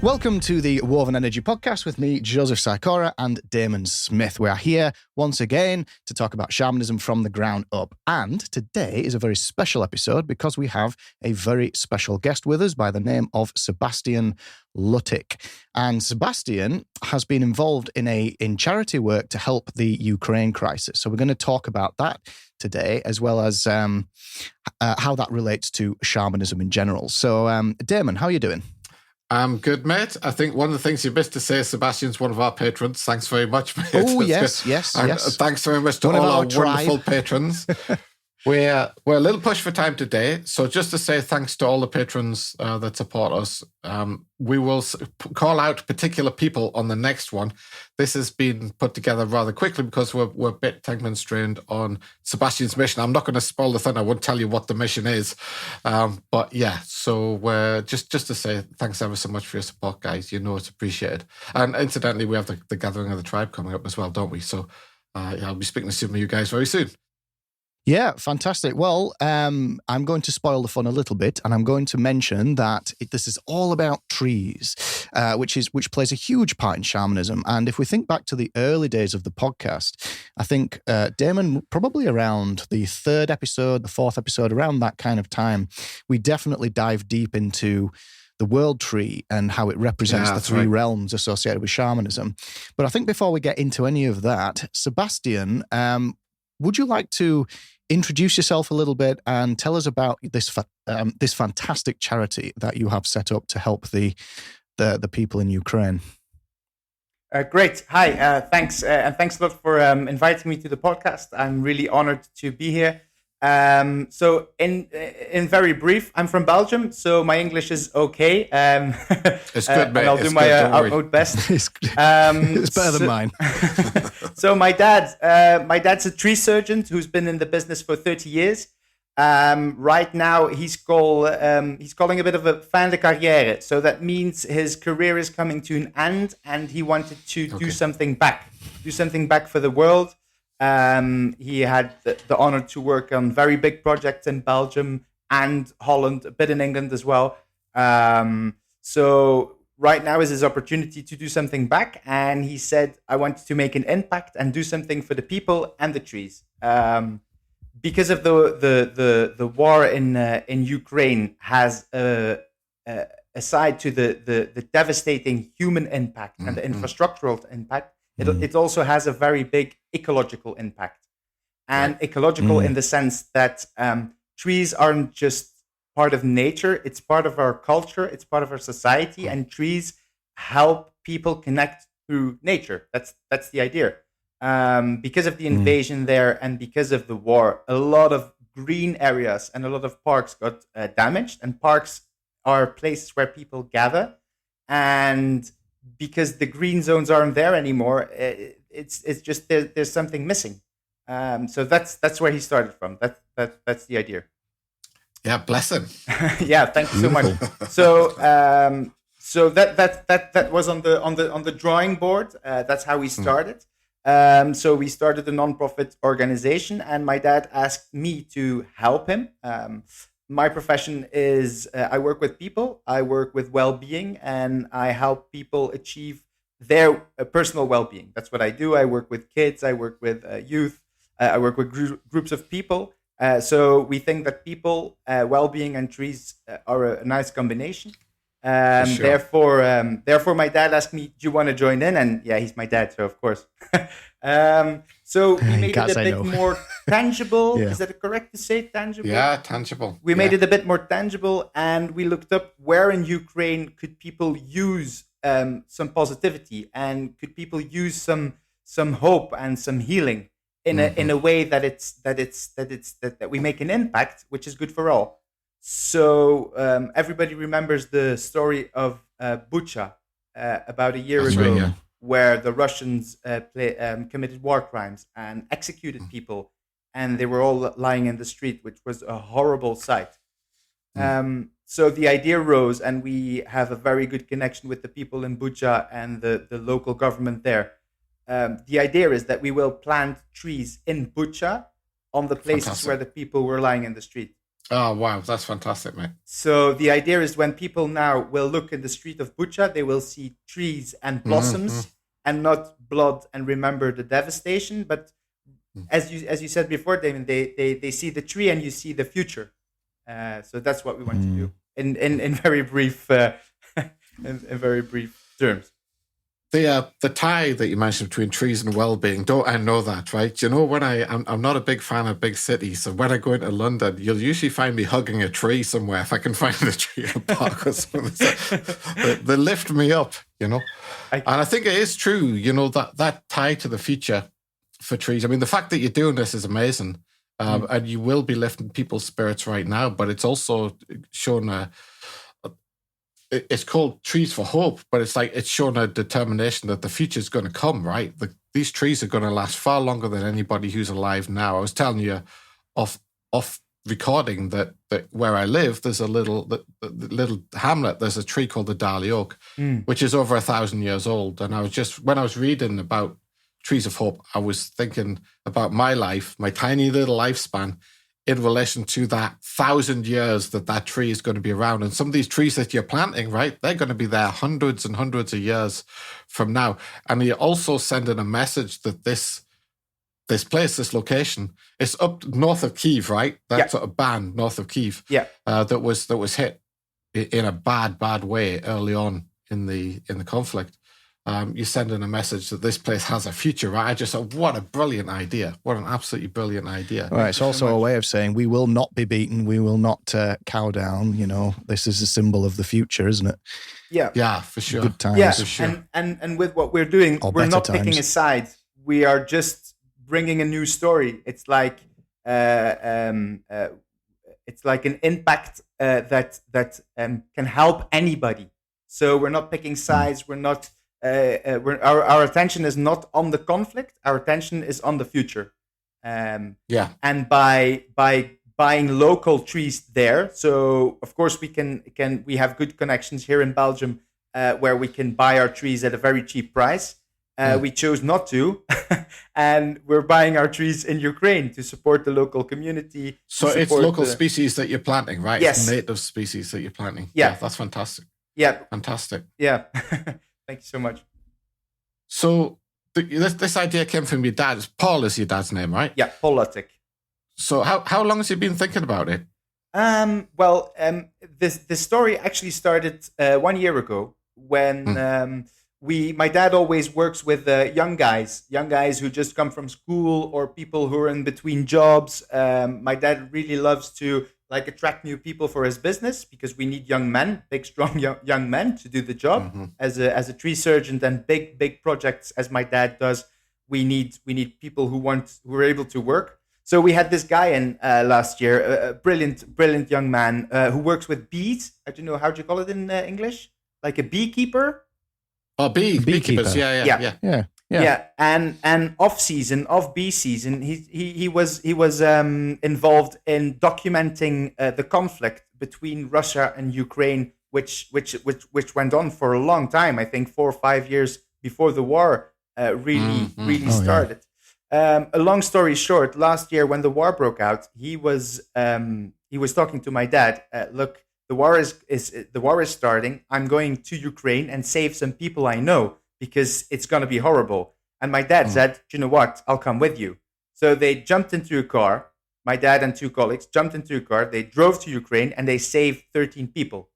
Welcome to the Woven Energy Podcast with me, Joseph Sikora, and Damon Smith. We are here once again to talk about shamanism from the ground up. And today is a very special episode because we have a very special guest with us by the name of Sebastian Luttik. And Sebastian has been involved in charity work to help the Ukraine crisis. So we're going to talk about that today, as well as how that relates to shamanism in general. So Damon, how are you doing? I'm good, mate. I think one of the things you missed to say is Sebastian's one of our patrons. Thanks very much, mate. Oh, yes. Thanks very much to all our wonderful patrons. We're a little pushed for time today, so just to say thanks to all the patrons that support us. We will call out particular people on the next one. This has been put together rather quickly because we're a bit time constrained on Sebastian's mission. I'm not going to spoil the thing. I won't tell you what the mission is. But yeah, so we're just to say thanks ever so much for your support, guys. You know it's appreciated. And incidentally, we have the Gathering of the Tribe coming up as well, don't we? So I'll be speaking to some of you guys very soon. Yeah, fantastic. Well, I'm going to spoil the fun a little bit, and I'm going to mention that this is all about trees, which plays a huge part in shamanism. And if we think back to the early days of the podcast, I think Damon, probably around the third episode, the fourth episode, around that kind of time, we definitely dive deep into the world tree and how it represents the three realms associated with shamanism. But I think before we get into any of that, Sebastian, would you like to introduce yourself a little bit and tell us about this fantastic charity that you have set up to help the people in Ukraine? Great. Hi. Thanks. And thanks a lot for inviting me to the podcast. I'm really honored to be here. So in very brief, I'm from Belgium, so my English is okay. It's good, mate. And I'll do my utmost best. It's better than mine. So my dad's a tree surgeon who's been in the business for 30 years. Right now he's calling a bit of a fin de carrière. So that means his career is coming to an end, and he wanted to do something back for the world. He had the honor to work on very big projects in Belgium and Holland, a bit in England as well. So right now is his opportunity to do something back. And he said, I want to make an impact and do something for the people and the trees. Because of the war in Ukraine has aside to the devastating human impact and the infrastructural impact, it also has a very big ecological impact. And ecological in the sense that trees aren't just part of nature, it's part of our culture, it's part of our society, and trees help people connect through nature. That's the idea. Because of the invasion there and because of the war, a lot of green areas and a lot of parks got damaged, and parks are places where people gather. And because the green zones aren't there anymore, it's just there's something missing. So that's where he started from. That's the idea. Yeah, bless him. Yeah, thank you so much. So that was on the drawing board. That's how we started. So we started a non-profit organization, and my dad asked me to help him. My profession is I work with people, I work with well-being, and I help people achieve their personal well-being. That's what I do. I work with kids, I work with youth, I work with groups of people. So we think that people, well-being, and trees are a nice combination. Sure. Therefore, my dad asked me, "Do you want to join in?" And yeah, he's my dad, so of course. So we made it a bit more tangible. Yeah. Is that correct to say tangible? Yeah, tangible. We made it a bit more tangible, and we looked up where in Ukraine could people use some positivity, and could people use some hope and some healing in a way that we make an impact, which is good for all. So everybody remembers the story of Bucha about a year ago, where the Russians committed war crimes and executed people, and they were all lying in the street, which was a horrible sight. So the idea rose, and we have a very good connection with the people in Bucha and the local government there. The idea is that we will plant trees in Bucha on the places where the people were lying in the street. Oh, wow. That's fantastic, mate. So the idea is when people now will look in the street of Bucha, they will see trees and blossoms and not blood and remember the devastation. But as you said before, Damon, they see the tree and you see the future. So that's what we want to do in very brief in very brief terms. The tie that you mentioned between trees and well-being, don't I know that, right? You know, when I'm not a big fan of big cities, so when I go into London, you'll usually find me hugging a tree somewhere if I can find a tree in a park or something. They lift me up, you know. And I think it is true, you know, that tie to the future for trees. I mean, the fact that you're doing this is amazing, and you will be lifting people's spirits right now, but it's also shown it's called Trees for Hope, but it's shown a determination that the future is going to come, right? These trees are going to last far longer than anybody who's alive now. I was telling you off recording that where I live, there's a little hamlet. There's a tree called the Darley Oak, which is over 1,000 years old. And when I was reading about Trees of Hope, I was thinking about my life, my tiny little lifespan, in relation to that 1,000 years that tree is going to be around. And some of these trees that you're planting, right, they're going to be there hundreds and hundreds of years from now. And you're also sending a message that this place, this location, is up north of Kyiv, right? That sort of band north of Kyiv, that was hit in a bad way early on in the conflict. You're sending a message that this place has a future, right? I just thought, what a brilliant idea. What an absolutely brilliant idea. Right. It's also a way of saying we will not be beaten. We will not cow down. You know, this is a symbol of the future, isn't it? Yeah. Yeah, for sure. Good times. Yeah, for sure. And with what we're doing, we're not picking a side. We are just bringing a new story. It's like an impact that can help anybody. So we're not picking sides. We're not. Our attention is not on the conflict. Our attention is on the future. And by buying local trees there, so of course we have good connections here in Belgium where we can buy our trees at a very cheap price. We chose not to, and we're buying our trees in Ukraine to support the local community. So it's local species that you're planting, right? Yes, it's native species that you're planting. Yeah, that's fantastic. Yeah, fantastic. Yeah. Thank you so much. So this idea came from your dad. Paul is your dad's name, right? Yeah, Paul Luttik. So how long has he been thinking about it? This story actually started 1 year ago when my dad always works with young guys who just come from school or people who are in between jobs. My dad really loves to attract new people for his business because we need young men, big, strong young men to do the job. As a tree surgeon and big projects as my dad does. We need people who are able to work. So we had this guy in last year, a brilliant young man who works with bees. I don't know, how do you call it in English? Like a beekeeper? Oh, beekeepers. Yeah. And off bee season, he was involved in documenting the conflict between Russia and Ukraine, which went on for a long time. I think 4 or 5 years before the war really started. A long story short, last year when the war broke out, he was talking to my dad. Look, the war is starting. I'm going to Ukraine and save some people I know, because it's going to be horrible. And my dad said, do you know what? I'll come with you. So they jumped into a car. My dad and 2 colleagues jumped into a car. They drove to Ukraine and they saved 13 people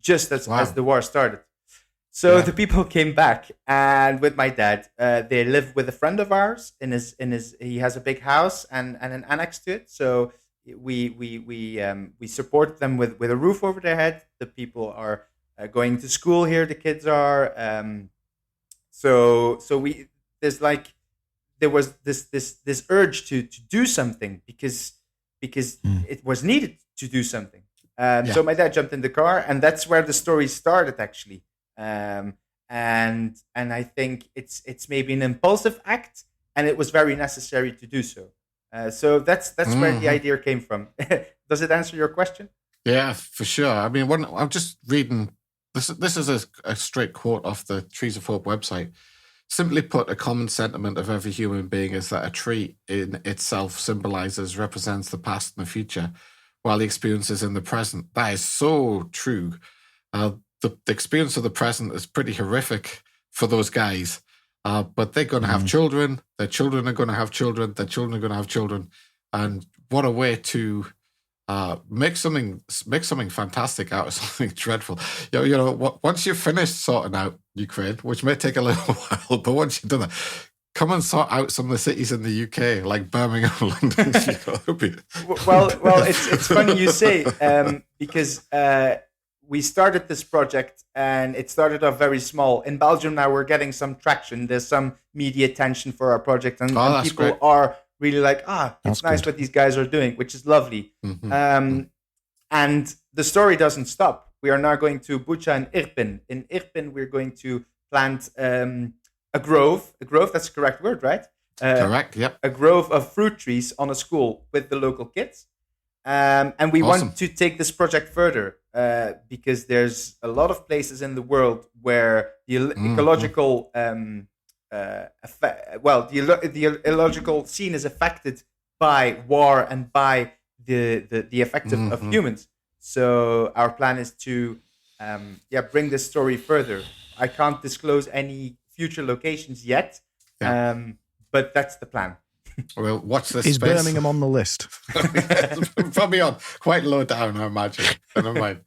just as the war started. So the people came back, and with my dad, they live with a friend of ours he has a big house and an annex to it. So we support them with a roof over their head. The people are going to school here. The kids are. So there was this urge to do something because it was needed to do something. So my dad jumped in the car, and that's where the story started actually. And I think it's maybe an impulsive act, and it was very necessary to do so. So that's where the idea came from. Does it answer your question? Yeah, for sure. I mean, I'm just reading. This is a straight quote off the Trees of Hope website. Simply put, a common sentiment of every human being is that a tree in itself represents the past and the future. while the experience is in the present. That is so true. The experience of the present is pretty horrific for those guys, but they're going to have children. Their children are going to have children. Their children are going to have children. And what a way to make something fantastic out of something dreadful. You know, once you've finished sorting out Ukraine, which may take a little while, but once you've done that, come and sort out some of the cities in the UK, like Birmingham, London. Well, it's funny you say, because we started this project and it started off very small. In Belgium now we're getting some traction. There's some media attention for our project, and people great. Are really like, it's that's nice good. What these guys are doing, which is lovely. And the story doesn't stop. We are now going to Bucha and Irpin. In Irpin, we're going to plant a grove, that's the correct word, right? Correct, yep. A grove of fruit trees on a school with the local kids. And we want to take this project further because there's a lot of places in the world where the ecological the ecological scene is affected by war and by the effect of humans. So our plan is to bring this story further. I can't disclose any future locations yet, but that's the plan. Well, watch this. Is space. Birmingham on the list? Probably on quite low down, I imagine. Never mind.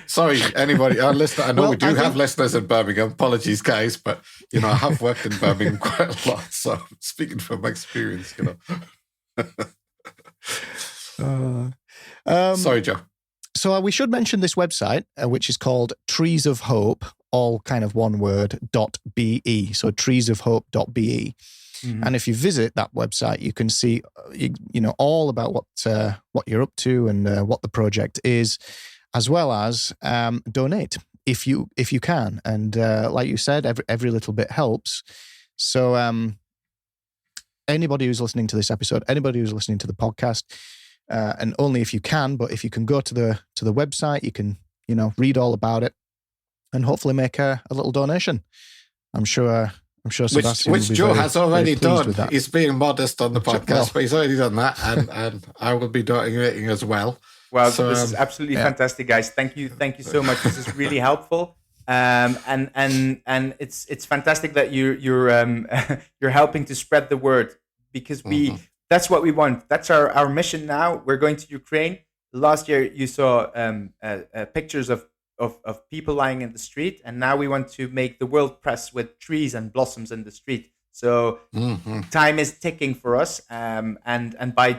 Sorry, anybody, our listener. I know we do have listeners in Birmingham. Apologies, guys, but you know I have worked in Birmingham quite a lot, so I'm speaking from experience. You know. Sorry, Joe. So we should mention this website, which is called Trees of Hope, all kind of one word, .be. So treesofhope.be. And if you visit that website, you can see, you know, all about what you're up to and what the project is, as well as donate if you can. And like you said, every little bit helps. So anybody who's listening to this episode, anybody who's listening to the podcast, and only if you can, but if you can go to the website, you can, you know, read all about it and hopefully make a little donation. I'm sure Sebastian which Joe has already done. He's being modest on the podcast, but he's already done that, and I will be donating as well. Well, so, this is absolutely fantastic, guys. Thank you so much. This is really helpful, and it's fantastic that you're helping to spread the word, because that's what we want. That's our mission now. We're going to Ukraine. Last year, you saw pictures of people lying in the street, and now we want to make the world press with trees and blossoms in the street. So time is ticking for us, and by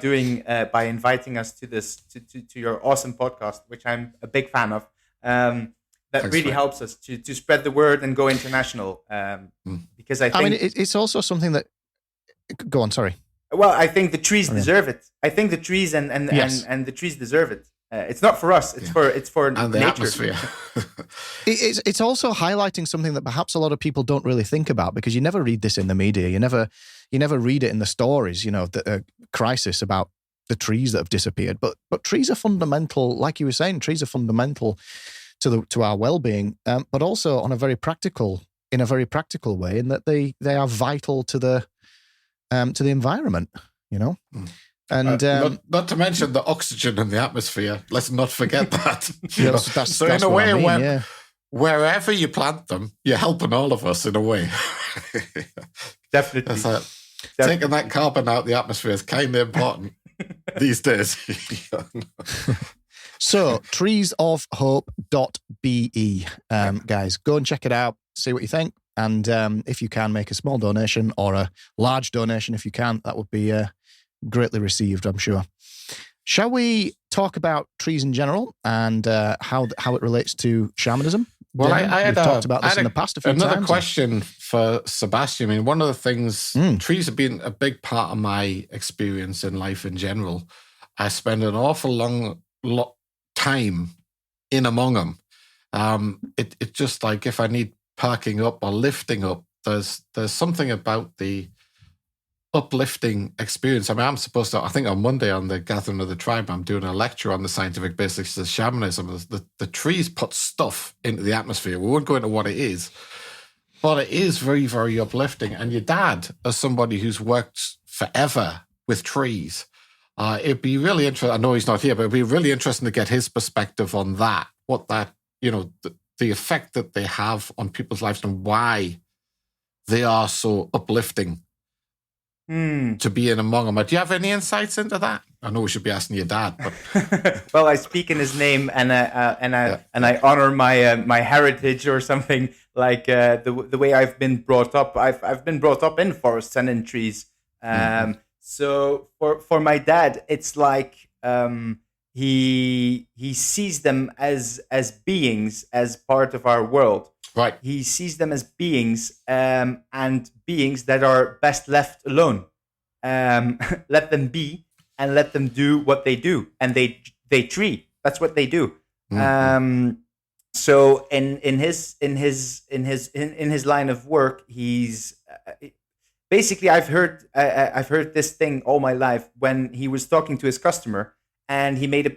inviting us to this to your awesome podcast, which I'm a big fan of, that Thanks, really helps us to spread the word and go international. Because I mean, it's also something that. Go on, sorry. Well, I think the trees deserve it. I think the trees and the trees deserve it. It's not for us. It's for and the nature. atmosphere. It's also highlighting something that perhaps a lot of people don't really think about, because you never read this in the media. You never read it in the stories. You know, the crisis about the trees that have disappeared. But trees are fundamental, like you were saying. Trees are fundamental to our well-being, but also in a very practical way, in that they are vital to the environment. You know. And not to mention the oxygen in the atmosphere. Let's not forget that. That's in a way, wherever you plant them, you're helping all of us in a way. Definitely. Taking that carbon out of the atmosphere is kind of important these days. So, treesofhope.be, guys, go and check it out. See what you think. And if you can, make a small donation or a large donation if you can. That would be greatly received, I'm sure. Shall we talk about trees in general and how it relates to shamanism? Well, I had talked about this in the past a few times. Another question for Sebastian. I mean, one of the things, trees have been a big part of my experience in life in general. I spend an awful lot time in among them. It's just like if I need perking up or lifting up, there's something about the uplifting experience. I mean, I think on Monday on the Gathering of the Tribe, I'm doing a lecture on the scientific basics of shamanism. The trees put stuff into the atmosphere. We won't go into what it is, but it is very, very uplifting. And your dad, as somebody who's worked forever with trees, It'd be really interesting. I know he's not here, but it'd be really interesting to get his perspective on that. What that, the effect that they have on people's lives and why they are so uplifting to be in among them. Do you have any insights into that? I know we should be asking your dad, but well, I speak in his name, and I honor my heritage or something, like the way I've been brought up. I've been brought up in forests and in trees. So for my dad, it's like he sees them as beings, as part of our world. Right. He sees them as beings, and beings that are best left alone. Let them be, and let them do what they do, and they tree. That's what they do. So in his line of work, he's basically I've heard this thing all my life when he was talking to his customer, and he made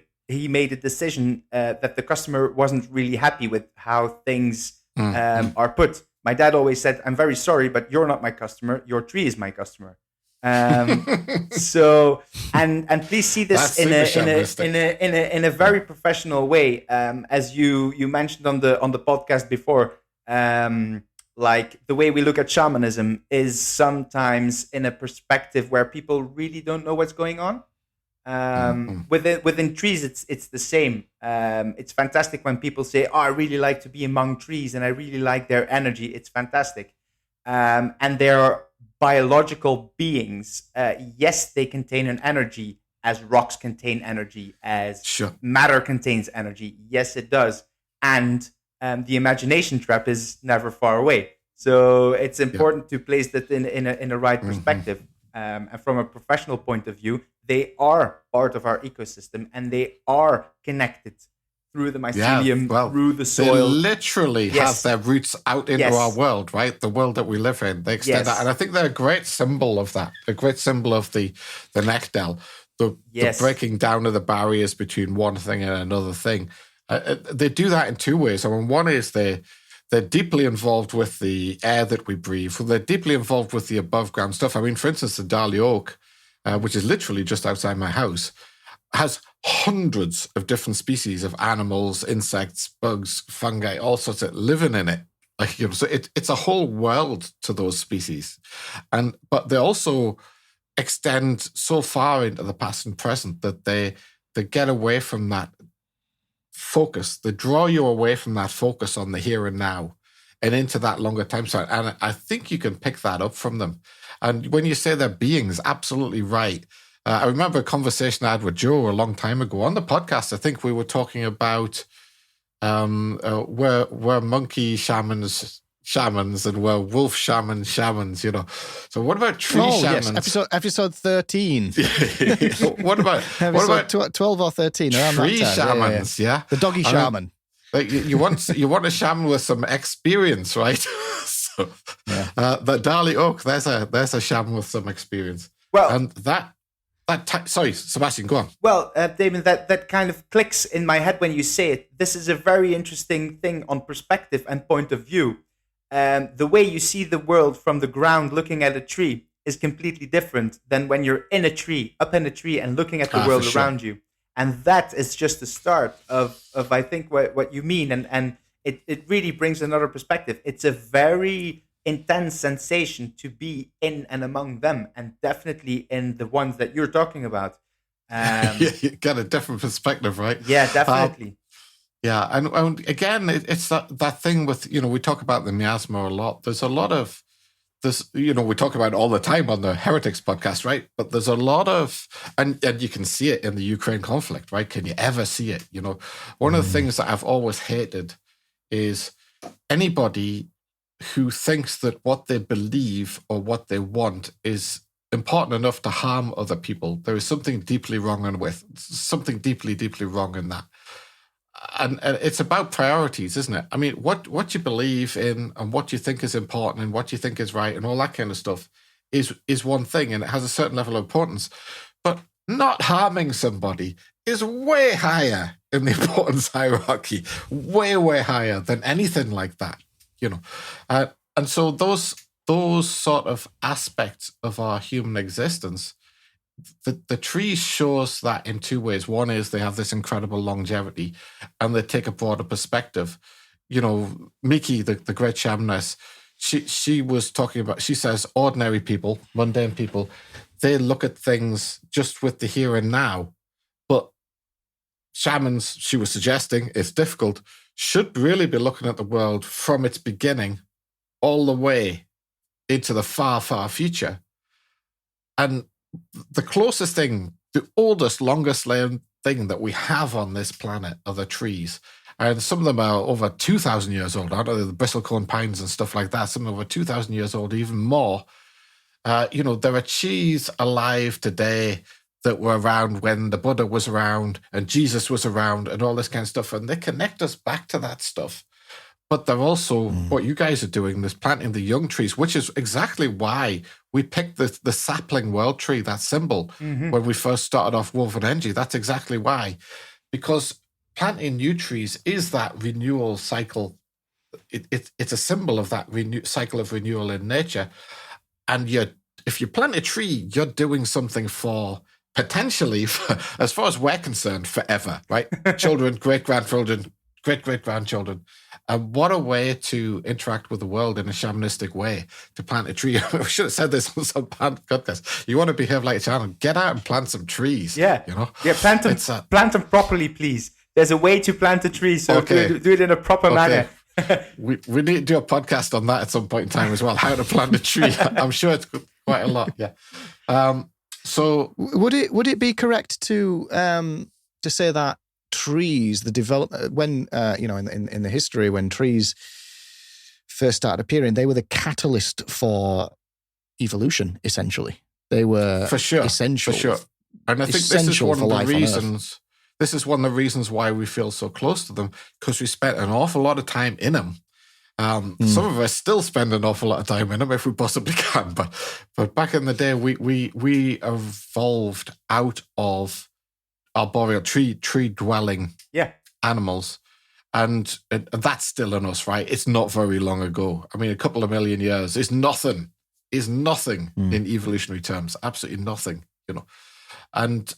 a decision that the customer wasn't really happy with how things are put. My dad always said, "I'm very sorry, but you're not my customer. Your tree is my customer." So and please see this in a very professional way, as you mentioned on the podcast before. Like the way we look at shamanism is sometimes in a perspective where people really don't know what's going on. Within trees, it's the same. It's fantastic when people say, "Oh, I really like to be among trees, and I really like their energy." It's fantastic, and they're biological beings. Yes, they contain an energy, as rocks contain energy, as matter contains energy. Yes, it does, and the imagination trap is never far away. So it's important to place that in a right perspective. And from a professional point of view, they are part of our ecosystem, and they are connected through the mycelium, through the soil. They literally have their roots out into our world, right? The world that we live in. They extend that. And I think they're a great symbol of that, a great symbol of the Nechdel, the breaking down of the barriers between one thing and another thing. They do that in two ways. I mean, one is they're deeply involved with the air that we breathe. They're deeply involved with the above ground stuff. I mean, for instance, the Darley Oak, which is literally just outside my house, has hundreds of different species of animals, insects, bugs, fungi, all sorts of living in it. Like, so it's a whole world to those species. But they also extend so far into the past and present that they get away from that focus. They draw you away from that focus on the here and now and into that longer time span. And I think you can pick that up from them. And when you say they're beings, absolutely right. I remember a conversation I had with Joe a long time ago on the podcast. I think we were talking about were monkey shamans and were wolf shamans, So what about tree shamans? Yes. Episode 13. What about 12 or 13? Tree shamans, The doggy shaman. You want a shaman with some experience, right? So, the Darley Oak, there's a shaman with some experience. Well, and sorry, Sebastian, go on. Well, Damon, that kind of clicks in my head when you say it. This is a very interesting thing on perspective and point of view. The way you see the world from the ground looking at a tree is completely different than when you're in a tree, up in a tree, and looking at the world around you. And that is just the start of I think, what you mean. And it really brings another perspective. It's a very intense sensation to be in and among them, and definitely in the ones that you're talking about. You get a different perspective, right? Yeah, definitely. Yeah, and again, it's that thing with, we talk about the miasma a lot. There's a lot of this, we talk about it all the time on the Heretics podcast, right? But there's a lot of, and you can see it in the Ukraine conflict, right? Can you ever see it? One of the things that I've always hated is anybody who thinks that what they believe or what they want is important enough to harm other people. There is something deeply wrong something deeply, deeply wrong in that. And it's about priorities, isn't it? I mean, what you believe in and what you think is important and what you think is right and all that kind of stuff is one thing, and it has a certain level of importance. But not harming somebody is way higher in the importance hierarchy, way, way higher than anything like that. And so those sort of aspects of our human existence the tree shows that in two ways. One is they have this incredible longevity, and they take a broader perspective. Miki, the great shamaness, she was talking about. She says ordinary people, mundane people, they look at things just with the here and now, but shamans, she was suggesting, it's difficult, should really be looking at the world from its beginning all the way into the far, far future. And the closest thing, the oldest, longest lived thing that we have on this planet are the trees. And some of them are over 2,000 years old, aren't they? The bristlecone pines and stuff like that. Some are over 2,000 years old, even more. There are trees alive today that were around when the Buddha was around and Jesus was around and all this kind of stuff. And they connect us back to that stuff. But they're also, what you guys are doing, is planting the young trees, which is exactly why we picked the sapling world tree, that symbol, when we first started off Woven Energy. That's exactly why. Because planting new trees is that renewal cycle. It's a symbol of that cycle of renewal in nature. And if you plant a tree, you're doing something potentially, as far as we're concerned, forever, right? Children, great-grandchildren, great-great-grandchildren. And what a way to interact with the world in a shamanistic way, to plant a tree. We should have said this on some podcast. You want to behave like a shaman, get out and plant some trees. Yeah. Yeah, plant them properly, please. There's a way to plant a tree, so do it in a proper manner. we need to do a podcast on that at some point in time as well, how to plant a tree. I'm sure it's quite a lot. Yeah. So would it be correct to say that trees, the development, when in the history when trees first started appearing, they were the catalyst for evolution. Essentially, they were essential. For sure. And I think this is one of the reasons. This is one of the reasons why we feel so close to them, because we spent an awful lot of time in them. Some of us still spend an awful lot of time in them if we possibly can. But back in the day, we evolved out of arboreal tree dwelling animals, and that's still in us, right? It's not very long ago. I mean, a couple of million years is nothing in evolutionary terms. Absolutely nothing, And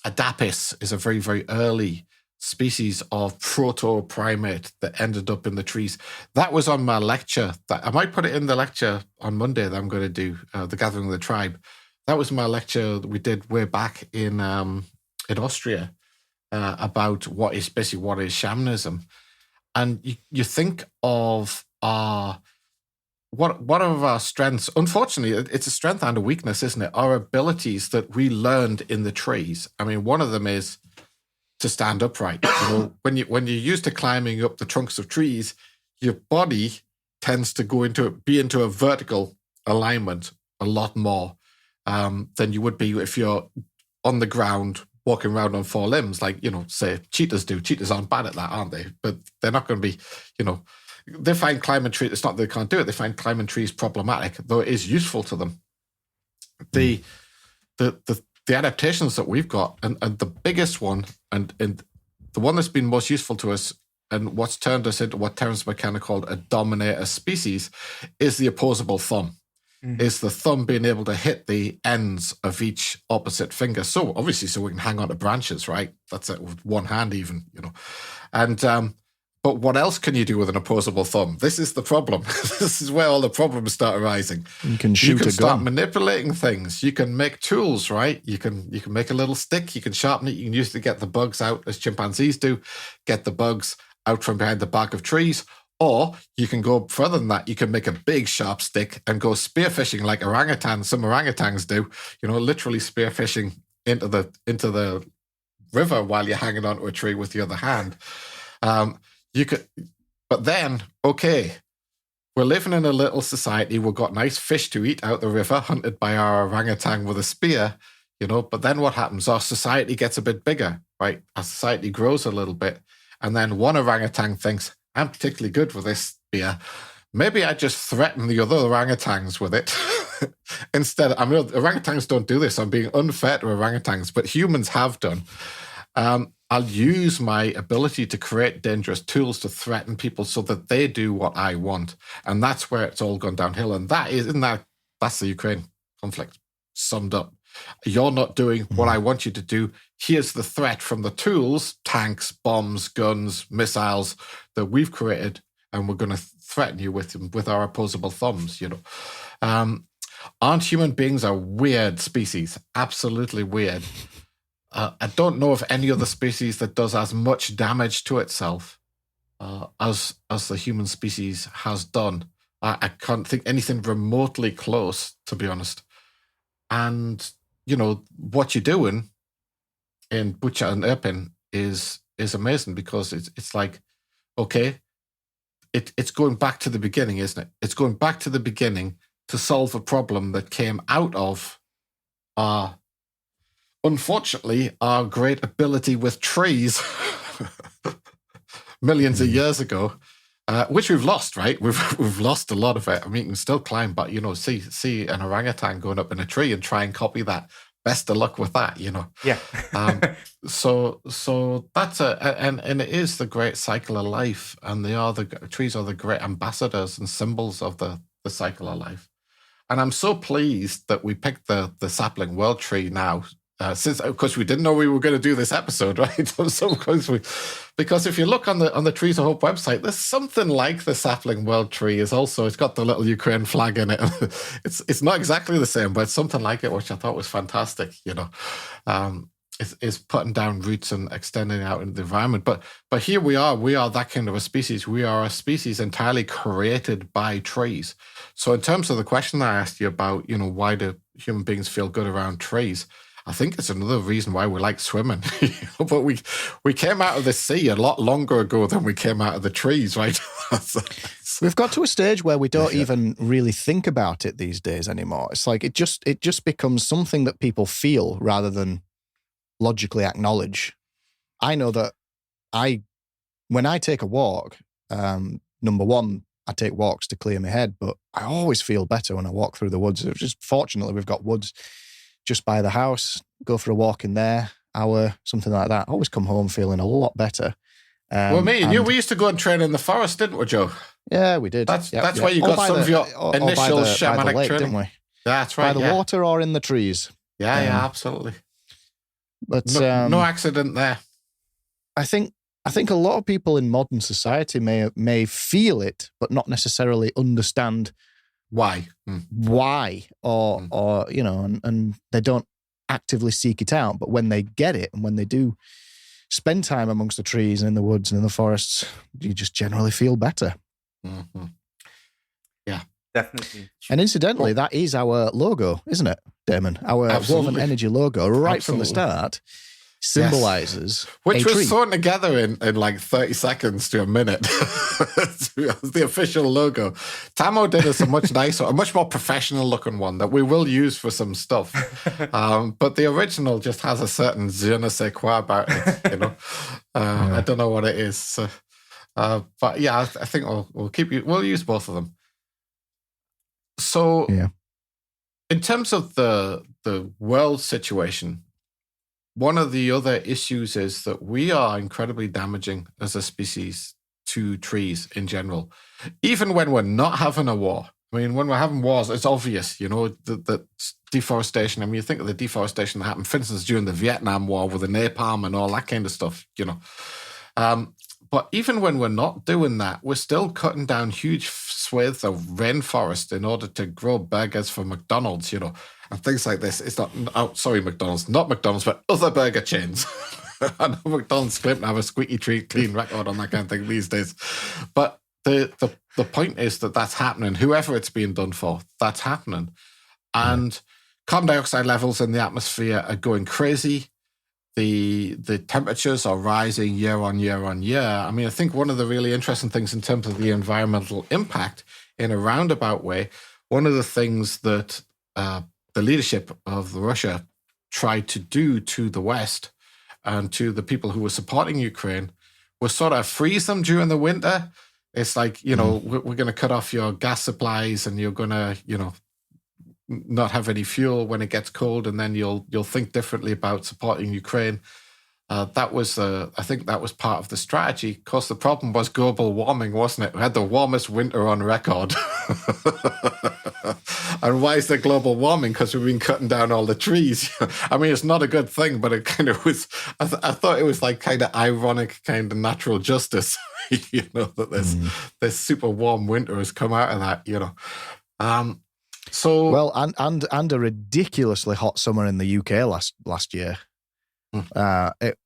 Adapis is a very, very early species of proto-primate that ended up in the trees. That was on my lecture. I might put it in the lecture on Monday that I'm going to do, The Gathering of the Tribe. That was my lecture that we did way back in Austria about what is shamanism. And you think of one of our strengths. Unfortunately, it's a strength and a weakness, isn't it? Our abilities that we learned in the trees. I mean, one of them is to stand upright. When you're used to climbing up the trunks of trees, your body tends to be into a vertical alignment a lot more than you would be if you're on the ground walking around on four limbs, like say cheetahs do. Cheetahs aren't bad at that, aren't they? But they're not going to be, They find climbing trees, it's not that they can't do it, they find climbing trees problematic, though it is useful to them. The adaptations that we've got, and the biggest one, and the one that's been most useful to us, and what's turned us into what Terence McKenna called a dominator species, is the opposable thumb. Is the thumb being able to hit the ends of each opposite finger. So obviously, so we can hang on to branches, right? That's it, with one hand even, And but what else can you do with an opposable thumb? This is the problem. This is where all the problems start arising. You can shoot a gun. Start manipulating things. You can make tools, right? You can make a little stick. You can sharpen it. You can use it to get the bugs out, as chimpanzees do, get the bugs out from behind the bark of trees. Or you can go further than that. You can make a big sharp stick and go spearfishing like orangutans. Some orangutans do, literally spearfishing into the river while you're hanging onto a tree with the other hand. You could, but then, okay, we're living in a little society. We've got nice fish to eat out the river, hunted by our orangutan with a spear, But then what happens? Our society gets a bit bigger, right? Our society grows a little bit. And then one orangutan thinks, I'm particularly good with this spear. Maybe I just threaten the other orangutans with it. Instead, orangutans don't do this. I'm being unfair to orangutans, but humans have done. I'll use my ability to create dangerous tools to threaten people so that they do what I want. And that's where it's all gone downhill. And that's the Ukraine conflict summed up. You're not doing what I want you to do. Here's the threat from the tools, tanks, bombs, guns, missiles that we've created, and we're going to threaten you with our opposable thumbs, Aren't human beings a weird species? Absolutely weird. I don't know of any other species that does as much damage to itself as the human species has done. I can't think anything remotely close, to be honest. And, what you're doing in Bucha and Irpin is amazing, because it's like, okay, it's going back to the beginning, isn't it? It's going back to the beginning to solve a problem that came out of unfortunately, our great ability with trees millions of years ago, which we've lost, right? We've lost a lot of it. I mean, you can still climb, but, see an orangutan going up in a tree and try and copy that. Best of luck with that, Yeah. So that's and it is the great cycle of life, and trees are the great ambassadors and symbols of the cycle of life. And I'm so pleased that we picked the sapling world tree now, since, of course, we didn't know we were going to do this episode, right? So of course because if you look on the Trees of Hope website, there's something like the sapling world tree. It's got the little Ukraine flag in it. It's not exactly the same, but it's something like it, which I thought was fantastic. Is putting down roots and extending out into the environment. But here we are that kind of a species. We are a species entirely created by trees. So in terms of the question I asked you about, why do human beings feel good around trees? I think it's another reason why we like swimming. But we came out of the sea a lot longer ago than we came out of the trees, right? We've got to a stage where we don't even really think about it these days anymore. It's like it just becomes something that people feel rather than logically acknowledge. I know that when I take a walk, number one, I take walks to clear my head, but I always feel better when I walk through the woods. It's just fortunately we've got woods just by the house, go for a walk in there, hour, something like that. I always come home feeling a lot better. Well, me and you, we used to go and train in the forest, didn't we, Joe? Yeah, we did. That's where you got some of your initial shamanic lake, training. didn't we? That's right. By the water or in the trees. Yeah, absolutely. But no accident there. I think a lot of people in modern society may feel it, but not necessarily understand why, or and they don't actively seek it out. But when they get it, and when they do spend time amongst the trees and in the woods and in the forests, you just generally feel better. Mm-hmm. Yeah, definitely. And incidentally, that is our logo, isn't it, Damon? Our Woven Energy logo, right from the start, symbolizes which was thrown together in like 30 seconds to a minute. The official logo. Tamo did us a much nicer, a much more professional looking one that we will use for some stuff. But the original just has a certain je ne sais quoi about it. I don't know what it is. So, but yeah, I think we'll use both of them. So, in terms of the world situation, one of the other issues is that we are incredibly damaging as a species to trees in general, even when we're not having a war. I mean, when we're having wars, it's obvious, that deforestation. I mean, you think of the deforestation that happened, for instance, during the Vietnam War with the napalm and all that kind of stuff, But even when we're not doing that, we're still cutting down huge swathes of rainforest in order to grow burgers for McDonald's, and things like this. It's not, McDonald's, not McDonald's, but other burger chains. I know McDonald's claim to have a squeaky clean record on that kind of thing these days. But the point is that that's happening. Whoever it's being done for, that's happening. And carbon dioxide levels in the atmosphere are going crazy. The temperatures are rising year on year on year. I mean, I think one of the really interesting things in terms of the environmental impact in a roundabout way, one of the things that the leadership of Russia tried to do to the West and to the people who were supporting Ukraine was sort of freeze them during the winter. It's like, we're going to cut off your gas supplies and you're going to, not have any fuel when it gets cold, and then you'll think differently about supporting Ukraine. That was, I think that was part of the strategy. Of course, the problem was global warming, wasn't it? We had the warmest winter on record. And why is there global warming? Because we've been cutting down all the trees. I mean, it's not a good thing, but it kind of was. I thought it was like kind of ironic, kind of natural justice. That this super warm winter has come out of that. So well, and a ridiculously hot summer in the UK last year. It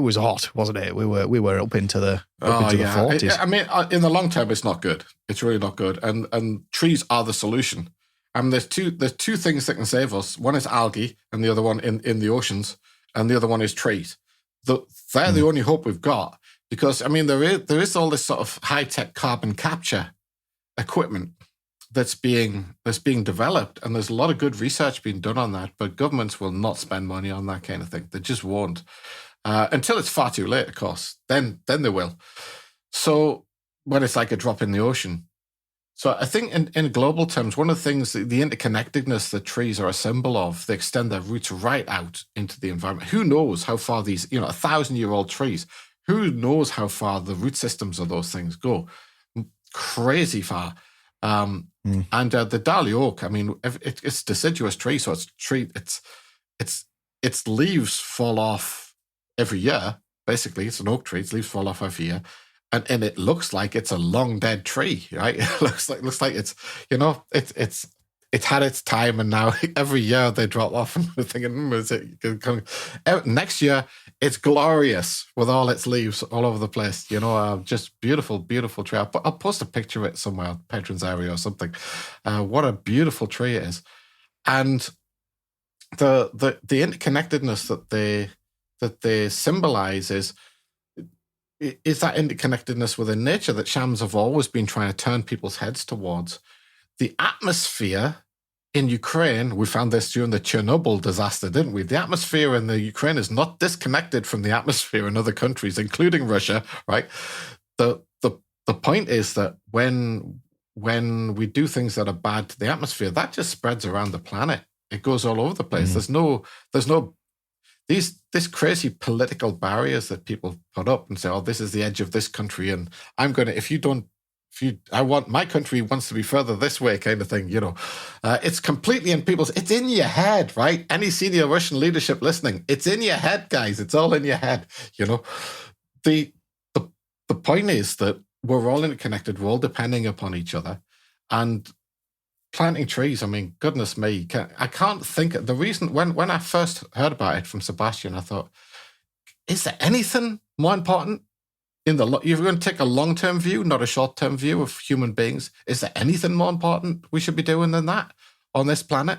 was hot, wasn't it? We were up into the 40s. I mean, in the long term, it's not good. It's really not good. And trees are the solution. I mean, there's two things that can save us. One is algae, and the other one in the oceans, and the other one is trees. They're the only hope we've got, because I mean, there is all this sort of high tech carbon capture equipment that's being developed, and there's a lot of good research being done on that, but governments will not spend money on that kind of thing. They just won't until it's far too late, of course. Then they will. So when it's like a drop in the ocean. So I think in global terms, one of the things, the interconnectedness that trees are a symbol of, they extend their roots right out into the environment. Who knows how far these 1,000-year-old trees, who knows how far the root systems of those things go? Crazy far. And the Dali oak, I mean, it's deciduous tree, so its leaves fall off every year. Basically, it's an oak tree; its leaves fall off every year, and it looks like it's a long dead tree, right? It looks like it's it's had its time, and now every year they drop off, and we're thinking, is it coming? Next year, it's glorious with all its leaves all over the place. Just beautiful, beautiful tree. I'll post a picture of it somewhere, Patrons area or something. What a beautiful tree it is, and the interconnectedness that they symbolize is that interconnectedness within nature that shams have always been trying to turn people's heads towards. The atmosphere in Ukraine, we found this during the Chernobyl disaster, didn't we? The atmosphere in the Ukraine is not disconnected from the atmosphere in other countries, including Russia, right? The point is that when we do things that are bad to the atmosphere, that just spreads around the planet. It goes all over the place. There's no these crazy political barriers that people put up and say, oh, this is the edge of this country, and I'm going to, I want my country wants to be further this way, kind of thing. It's completely in it's in your head, right? Any senior Russian leadership listening, it's in your head, guys. It's all in your head. The point is that we're all interconnected. We're all depending upon each other, and planting trees. I mean, goodness me, I can't think of the reason. When I first heard about it from Sebastian, I thought, is there anything more important? You're going to take a long-term view, not a short-term view of human beings. Is there anything more important we should be doing than that on this planet?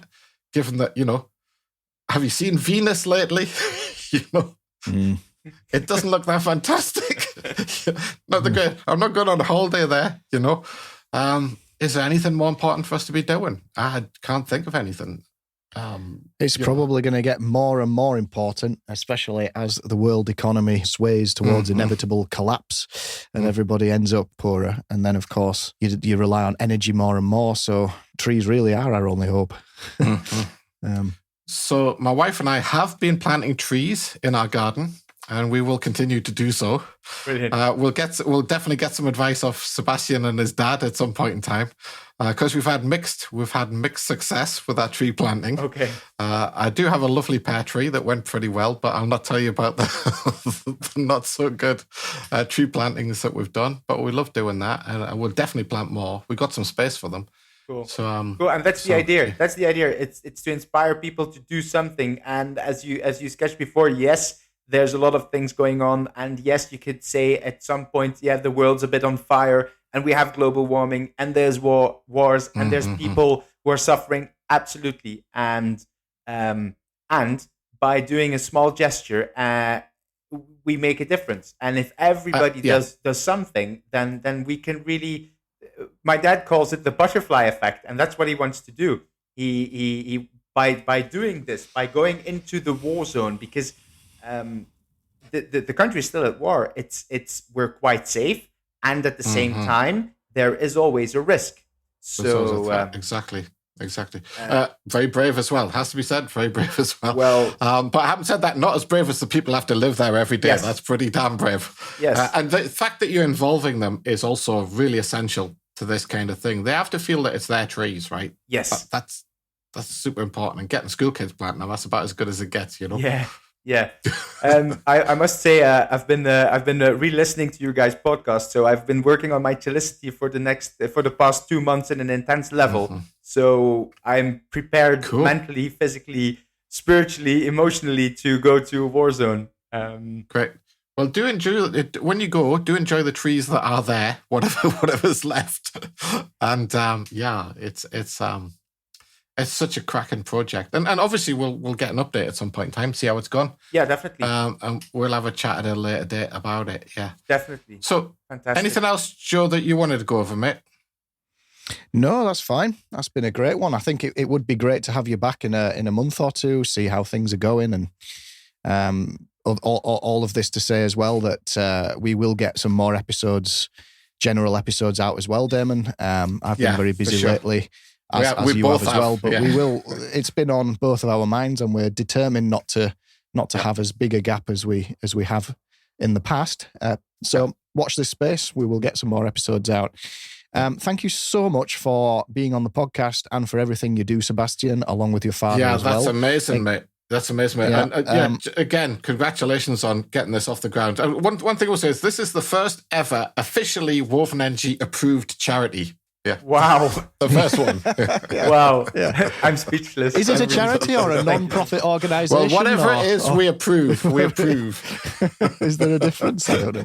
Given that, have you seen Venus lately? It doesn't look that fantastic. I'm not going on a holiday there, Is there anything more important for us to be doing? I can't think of anything. It's probably going to get more and more important, especially as the world economy sways towards inevitable collapse and everybody ends up poorer. And then, of course, you rely on energy more and more. So trees really are our only hope. So my wife and I have been planting trees in our garden, and we will continue to do so. Brilliant. We'll definitely get some advice off Sebastian and his dad at some point in time, because we've had mixed success with our tree planting. Okay. I do have a lovely pear tree that went pretty well, but I'll not tell you about the not so good tree plantings that we've done. But we love doing that, and we'll definitely plant more. We got some space for them. Cool. So cool, and that's the idea. That's the idea. It's to inspire people to do something. And as you sketched before, yes, there's a lot of things going on, and yes, you could say at some point, yeah, the world's a bit on fire, and we have global warming, and there's wars, and there's people who are suffering. Absolutely, and by doing a small gesture, we make a difference. And if everybody does something, then we can really. My dad calls it the butterfly effect, and that's what he wants to do. He by doing this, by going into the war zone, because the country is still at war. We're quite safe, and at the same time, there is always a risk. So exactly. Very brave as well. Has to be said, very brave as well. Well, but I haven't said that. Not as brave as the people who have to live there every day. Yes. That's pretty damn brave. Yes. And the fact that you're involving them is also really essential to this kind of thing, they have to feel that it's their trees, right? Yes. That's super important. And getting school kids planting them, that's about as good as it gets, Yeah. I must say, I've been re-listening to your guys' podcast, so I've been working on my Chelicity for the past 2 months in an intense level. Mm-hmm. So I'm prepared mentally, physically, spiritually, emotionally to go to a war zone. Great. Well, do enjoy it when you go. Do enjoy the trees that are there, whatever's left, and it's such a cracking project, and obviously we'll get an update at some point in time, see how it's gone. Yeah, definitely. And we'll have a chat at a later date about it. Yeah, definitely. So, fantastic. Anything else, Joe, that you wanted to go over, mate? No, that's fine. That's been a great one. I think it would be great to have you back in a month or two, see how things are going, and all of this to say as well that we will get some more general episodes out as well, Damon. I've been very busy lately. As you have as well, but we will. It's been on both of our minds, and we're determined not to have as big a gap as we have in the past. So watch this space. We will get some more episodes out. Thank you so much for being on the podcast and for everything you do, Sebastian, along with your father. Yeah, as well. That's amazing, mate. That's amazing, mate. Yeah, and again, congratulations on getting this off the ground. One thing I will say is this is the first ever officially Woven Energy approved charity. Yeah. Wow. The first one. Wow. Yeah. I'm speechless. Is it a charity or a non-profit organisation? Well, whatever it is, we approve. We approve. Is there a difference? I don't know.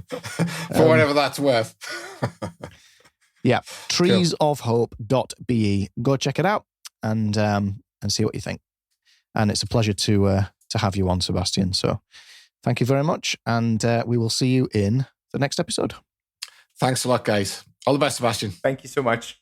For whatever that's worth. Yeah. treesofhope.be. Go check it out and see what you think. And it's a pleasure to have you on, Sebastian. So thank you very much. And we will see you in the next episode. Thanks a lot, guys. All the best, Sebastian. Thank you so much.